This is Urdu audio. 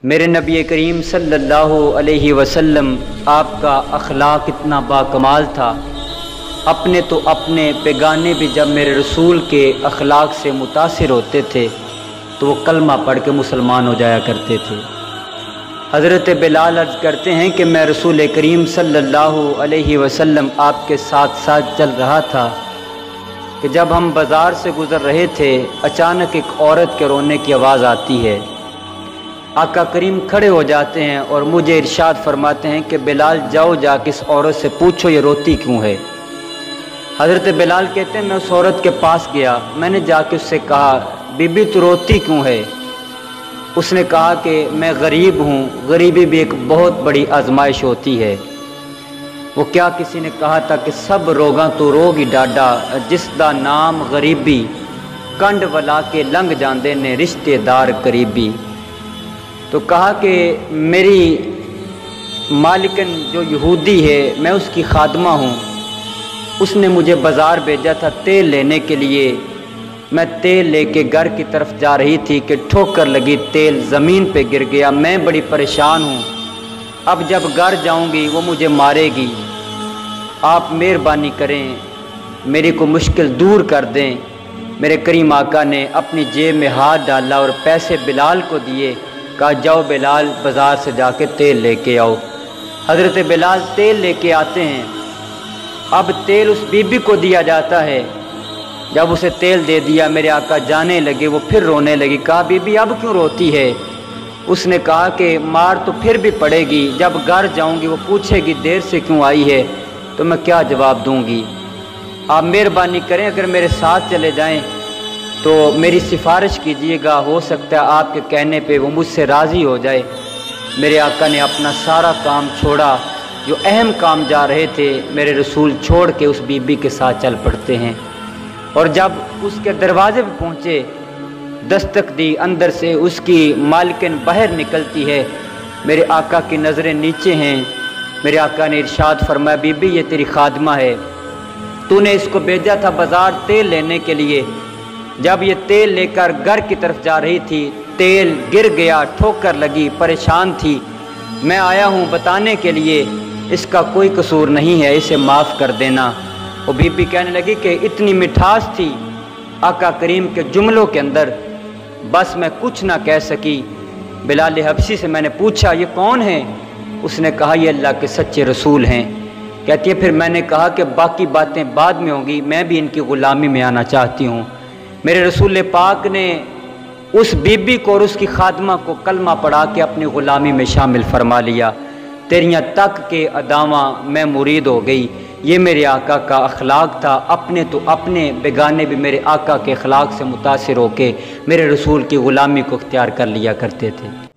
میرے نبی کریم صلی اللہ علیہ وسلم آپ کا اخلاق اتنا باکمال تھا، اپنے تو اپنے بیگانے بھی جب میرے رسول کے اخلاق سے متاثر ہوتے تھے تو وہ کلمہ پڑھ کے مسلمان ہو جایا کرتے تھے۔ حضرت بلال عرض کرتے ہیں کہ میں رسول کریم صلی اللہ علیہ وسلم آپ کے ساتھ ساتھ چل رہا تھا کہ جب ہم بازار سے گزر رہے تھے اچانک ایک عورت کے رونے کی آواز آتی ہے۔ آقا کریم کھڑے ہو جاتے ہیں اور مجھے ارشاد فرماتے ہیں کہ بلال جاؤ جا کے اس عورت سے پوچھو یہ روتی کیوں ہے۔ حضرت بلال کہتے ہیں میں اس عورت کے پاس گیا، میں نے جا کے اس سے کہا بی بی تو روتی کیوں ہے؟ اس نے کہا کہ میں غریب ہوں، غریبی بھی ایک بہت بڑی آزمائش ہوتی ہے۔ وہ کیا کسی نے کہا تھا کہ سب روگاں تو روگ ہی ڈاڈا، جس دا نام غریبی، کنڈ ولا کے لنگ جاندے نے رشتے دار قریبی۔ تو کہا کہ میری مالکن جو یہودی ہے میں اس کی خادمہ ہوں، اس نے مجھے بازار بھیجا تھا تیل لینے کے لیے، میں تیل لے کے گھر کی طرف جا رہی تھی کہ ٹھوکر لگی، تیل زمین پہ گر گیا، میں بڑی پریشان ہوں، اب جب گھر جاؤں گی وہ مجھے مارے گی، آپ مہربانی کریں میری کو مشکل دور کر دیں۔ میرے کریم آقا نے اپنی جیب میں ہاتھ ڈالا اور پیسے بلال کو دیے، کہا جاؤ بلال بازار سے جا کے تیل لے کے آؤ۔ حضرت بلال تیل لے کے آتے ہیں، اب تیل اس بی بی کو دیا جاتا ہے، جب اسے تیل دے دیا میرے آقا جانے لگے، وہ پھر رونے لگی، کہا بی بی اب کیوں روتی ہے؟ اس نے کہا کہ مار تو پھر بھی پڑے گی، جب گھر جاؤں گی وہ پوچھے گی دیر سے کیوں آئی ہے تو میں کیا جواب دوں گی؟ آپ مہربانی کریں اگر میرے ساتھ چلے جائیں تو میری سفارش کیجئے گا، ہو سکتا ہے آپ کے کہنے پہ وہ مجھ سے راضی ہو جائے۔ میرے آقا نے اپنا سارا کام چھوڑا، جو اہم کام جا رہے تھے میرے رسول چھوڑ کے اس بی بی کے ساتھ چل پڑتے ہیں، اور جب اس کے دروازے پہ پہنچے دستک دی، اندر سے اس کی مالکن باہر نکلتی ہے، میرے آقا کی نظریں نیچے ہیں، میرے آقا نے ارشاد فرمایا بی بی یہ تیری خادمہ ہے، تو نے اس کو بھیجا تھا بازار تیل لینے کے لیے، جب یہ تیل لے کر گھر کی طرف جا رہی تھی تیل گر گیا، ٹھوکر لگی، پریشان تھی، میں آیا ہوں بتانے کے لیے اس کا کوئی قصور نہیں ہے، اسے معاف کر دینا۔ وہ بی بی کہنے لگی کہ اتنی مٹھاس تھی آقا کریم کے جملوں کے اندر، بس میں کچھ نہ کہہ سکی۔ بلال حبشی سے میں نے پوچھا یہ کون ہے؟ اس نے کہا یہ اللہ کے سچے رسول ہیں۔ کہتی ہے پھر میں نے کہا کہ باقی باتیں بعد میں ہوں گی، میں بھی ان کی غلامی میں آنا چاہتی ہوں۔ میرے رسول پاک نے اس بی بی کو اور اس کی خادمہ کو کلمہ پڑھا کے اپنی غلامی میں شامل فرما لیا۔ تیریاں تک کے اداواں میں مرید ہو گئی، یہ میرے آقا کا اخلاق تھا، اپنے تو اپنے بیگانے بھی میرے آقا کے اخلاق سے متاثر ہو کے میرے رسول کی غلامی کو اختیار کر لیا کرتے تھے۔